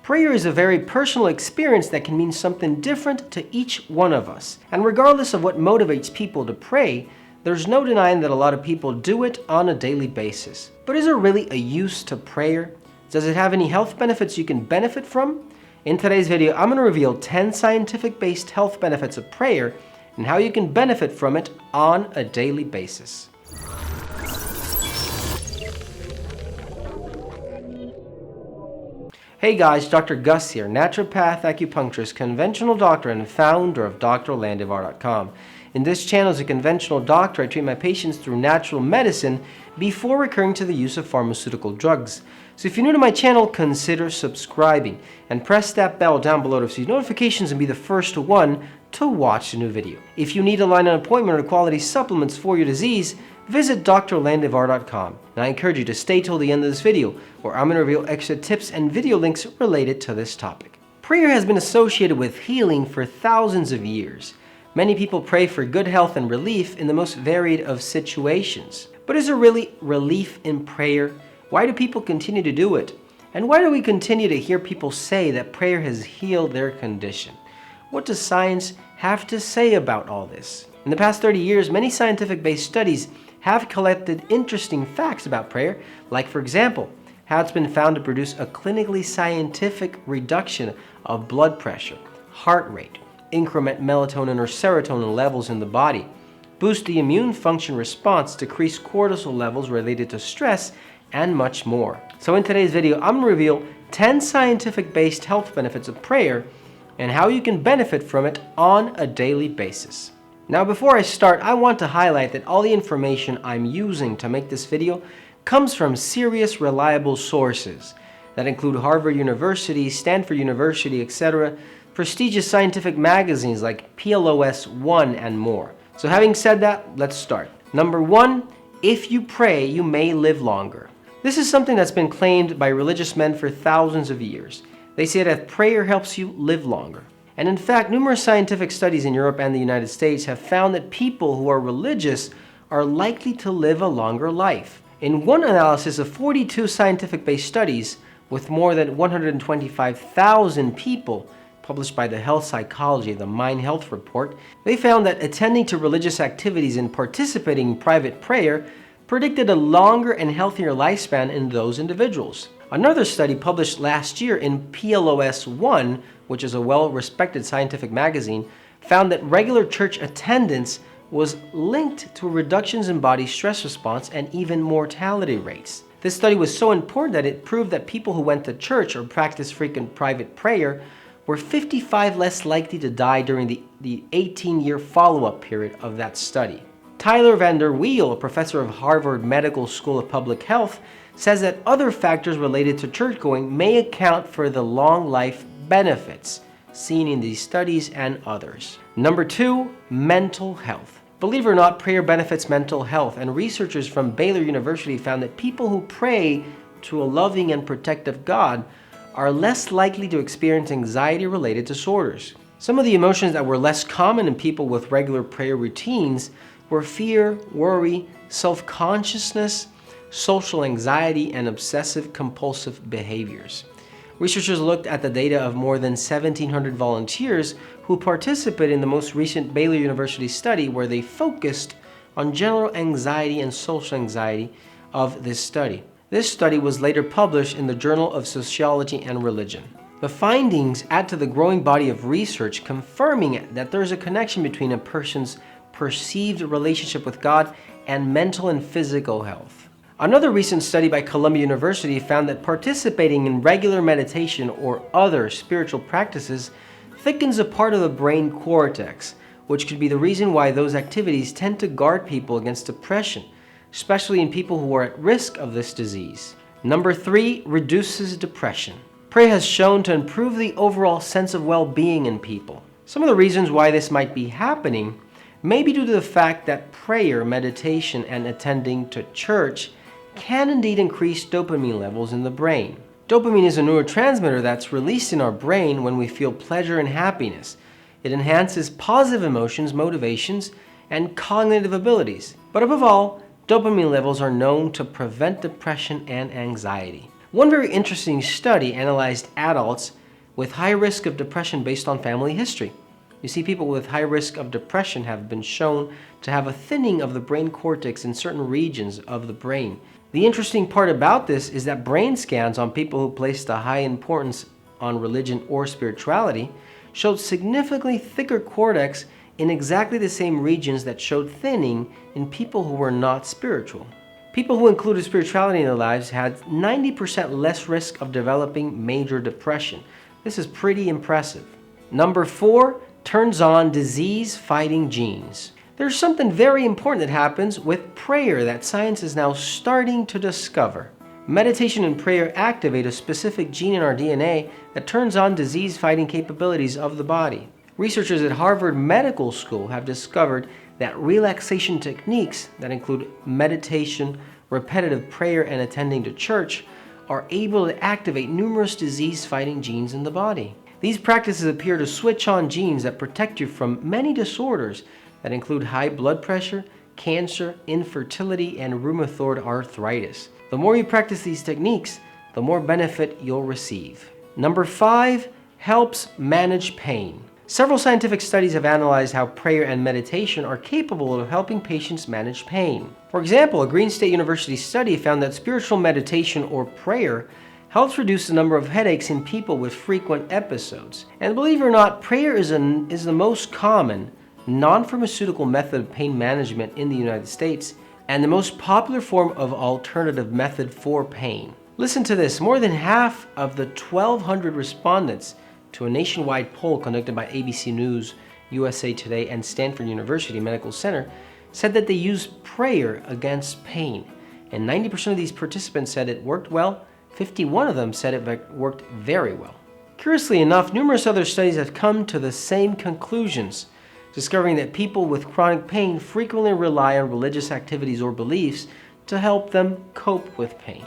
Prayer is a very personal experience that can mean something different to each one of us. And regardless of what motivates people to pray, there's no denying that a lot of people do it on a daily basis. But is there really a use to prayer? Does it have any health benefits you can benefit from? In today's video, I'm going to reveal 10 scientific-based health benefits of prayer and how you can benefit from it on a daily basis. Hey guys, Dr. Gus here, naturopath, acupuncturist, conventional doctor, and founder of drlandivar.com. In this channel, as a conventional doctor, I treat my patients through natural medicine before recurring to the use of pharmaceutical drugs. So if you're new to my channel, consider subscribing and press that bell down below to receive notifications and be the first one to watch a new video. If you need to line an appointment or quality supplements for your disease, visit drlandivar.com. And I encourage you to stay till the end of this video, where I'm going to reveal extra tips and video links related to this topic. Prayer has been associated with healing for thousands of years. Many people pray for good health and relief in the most varied of situations. But is there really relief in prayer? Why do people continue to do it? And why do we continue to hear people say that prayer has healed their condition? What does science have to say about all this? In the past 30 years, many scientific-based studies have collected interesting facts about prayer, like, for example, how it's been found to produce a clinically scientific reduction of blood pressure, heart rate, increment melatonin or serotonin levels in the body, boost the immune function response, decrease cortisol levels related to stress, and much more. So in today's video, I'm going to reveal 10 scientific-based health benefits of prayer and how you can benefit from it on a daily basis. Now before I start, I want to highlight that all the information I'm using to make this video comes from serious, reliable sources that include Harvard University, Stanford University, etc., prestigious scientific magazines like PLOS ONE, and more. So having said that, let's start. Number 1, if you pray, you may live longer. This is something that's been claimed by religious men for thousands of years. They say that prayer helps you live longer. And in fact, numerous scientific studies in Europe and the United States have found that people who are religious are likely to live a longer life. In one analysis of 42 scientific-based studies with more than 125,000 people, published by the Health Psychology, the Mind Health Report, they found that attending to religious activities and participating in private prayer predicted a longer and healthier lifespan in those individuals. Another study published last year in PLOS ONE, which is a well-respected scientific magazine, found that regular church attendance was linked to reductions in body stress response and even mortality rates. This study was so important that it proved that people who went to church or practiced frequent private prayer were 55 less likely to die during the 18-year follow-up period of that study. Tyler Van Der Weel, a professor of Harvard Medical School of Public Health, says that other factors related to churchgoing may account for the long life benefits seen in these studies and others. Number 2, mental health. Believe it or not, prayer benefits mental health, and researchers from Baylor University found that people who pray to a loving and protective God are less likely to experience anxiety-related disorders. Some of the emotions that were less common in people with regular prayer routines were fear, worry, self-consciousness, social anxiety, and obsessive-compulsive behaviors. Researchers looked at the data of more than 1,700 volunteers who participated in the most recent Baylor University study, where they focused on general anxiety and social anxiety of this study. This study was later published in the Journal of Sociology and Religion. The findings add to the growing body of research confirming that there is a connection between a person's perceived relationship with God and mental and physical health. Another recent study by Columbia University found that participating in regular meditation or other spiritual practices thickens a part of the brain cortex, which could be the reason why those activities tend to guard people against depression, especially in people who are at risk of this disease. Number 3, reduces depression. Prayer has shown to improve the overall sense of well-being in people. Some of the reasons why this might be happening may be due to the fact that prayer, meditation, and attending to church can indeed increase dopamine levels in the brain. Dopamine is a neurotransmitter that's released in our brain when we feel pleasure and happiness. It enhances positive emotions, motivations, and cognitive abilities. But above all, dopamine levels are known to prevent depression and anxiety. One very interesting study analyzed adults with high risk of depression based on family history. You see, people with high risk of depression have been shown to have a thinning of the brain cortex in certain regions of the brain. The interesting part about this is that brain scans on people who placed a high importance on religion or spirituality showed significantly thicker cortex in exactly the same regions that showed thinning in people who were not spiritual. People who included spirituality in their lives had 90% less risk of developing major depression. This is pretty impressive. Number 4, turns on disease-fighting genes. There's something very important that happens with prayer that science is now starting to discover. Meditation and prayer activate a specific gene in our DNA that turns on disease-fighting capabilities of the body. Researchers at Harvard Medical School have discovered that relaxation techniques that include meditation, repetitive prayer, and attending to church are able to activate numerous disease-fighting genes in the body. These practices appear to switch on genes that protect you from many disorders that include high blood pressure, cancer, infertility, and rheumatoid arthritis. The more you practice these techniques, the more benefit you'll receive. Number 5, helps manage pain. Several scientific studies have analyzed how prayer and meditation are capable of helping patients manage pain. For example, a Green State University study found that spiritual meditation or prayer helps reduce the number of headaches in people with frequent episodes. And believe it or not, prayer is the most common non-pharmaceutical method of pain management in the United States and the most popular form of alternative method for pain. Listen to this, more than half of the 1,200 respondents to a nationwide poll conducted by ABC News, USA Today, and Stanford University Medical Center said that they use prayer against pain. And 90% of these participants said it worked well. 51 of them said it worked very well. Curiously enough, numerous other studies have come to the same conclusions, discovering that people with chronic pain frequently rely on religious activities or beliefs to help them cope with pain.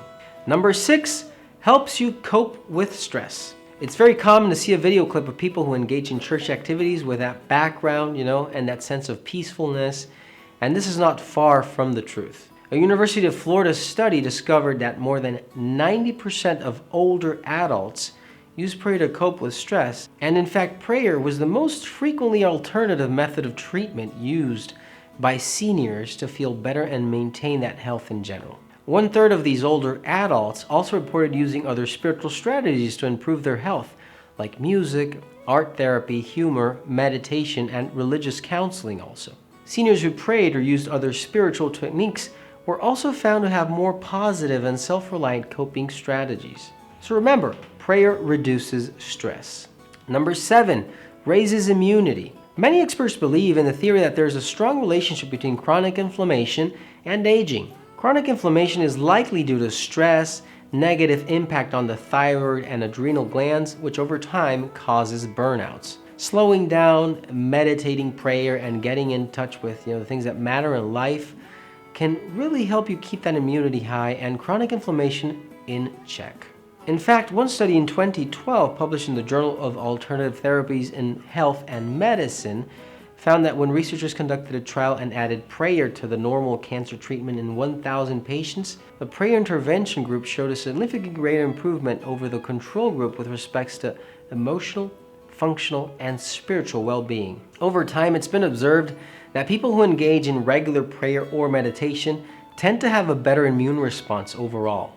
Number 6, helps you cope with stress. It's very common to see a video clip of people who engage in church activities with that background, and that sense of peacefulness, and this is not far from the truth. A University of Florida study discovered that more than 90% of older adults use prayer to cope with stress, and in fact, prayer was the most frequently alternative method of treatment used by seniors to feel better and maintain that health in general. 1/3 of these older adults also reported using other spiritual strategies to improve their health, like music, art therapy, humor, meditation, and religious counseling also. Seniors who prayed or used other spiritual techniques were also found to have more positive and self-reliant coping strategies. So remember, prayer reduces stress. Number 7, raises immunity. Many experts believe in the theory that there is a strong relationship between chronic inflammation and aging. Chronic inflammation is likely due to stress, negative impact on the thyroid and adrenal glands, which over time causes burnouts. Slowing down, meditating, prayer, and getting in touch with the things that matter in life can really help you keep that immunity high and chronic inflammation in check. In fact, one study in 2012 published in the Journal of Alternative Therapies in Health and Medicine found that when researchers conducted a trial and added prayer to the normal cancer treatment in 1,000 patients, the prayer intervention group showed a significantly greater improvement over the control group with respects to emotional, functional, and spiritual well-being. Over time, it's been observed that people who engage in regular prayer or meditation tend to have a better immune response overall.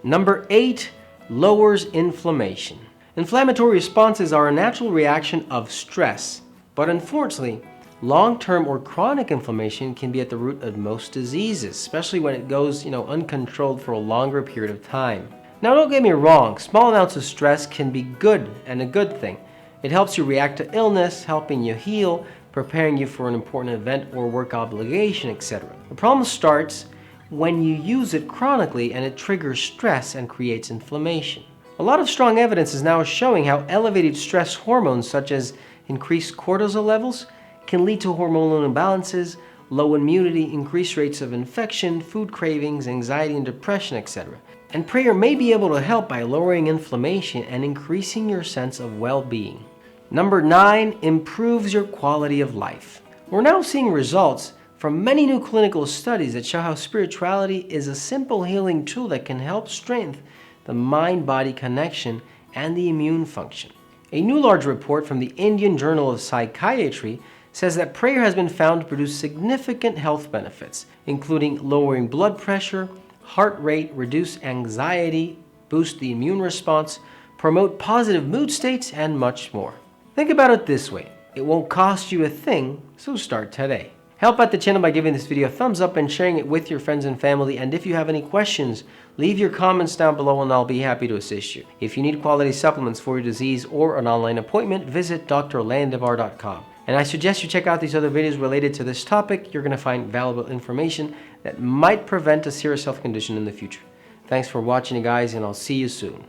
Number 8, lowers inflammation. Inflammatory responses are a natural reaction of stress. But unfortunately, long-term or chronic inflammation can be at the root of most diseases, especially when it goes, uncontrolled for a longer period of time. Now, don't get me wrong, small amounts of stress can be good and a good thing. It helps you react to illness, helping you heal, preparing you for an important event or work obligation, etc. The problem starts when you use it chronically and it triggers stress and creates inflammation. A lot of strong evidence is now showing how elevated stress hormones such as increased cortisol levels can lead to hormonal imbalances, low immunity, increased rates of infection, food cravings, anxiety and depression, etc. And prayer may be able to help by lowering inflammation and increasing your sense of well-being. Number 9, improves your quality of life. We're now seeing results from many new clinical studies that show how spirituality is a simple healing tool that can help strengthen the mind-body connection, and the immune function. A new large report from the Indian Journal of Psychiatry says that prayer has been found to produce significant health benefits, including lowering blood pressure, heart rate, reduce anxiety, boost the immune response, promote positive mood states, and much more. Think about it this way: it won't cost you a thing, so start today. Help out the channel by giving this video a thumbs up and sharing it with your friends and family. And if you have any questions, leave your comments down below and I'll be happy to assist you. If you need quality supplements for your disease or an online appointment, visit drlandivar.com. And I suggest you check out these other videos related to this topic. You're going to find valuable information that might prevent a serious health condition in the future. Thanks for watching, guys, and I'll see you soon.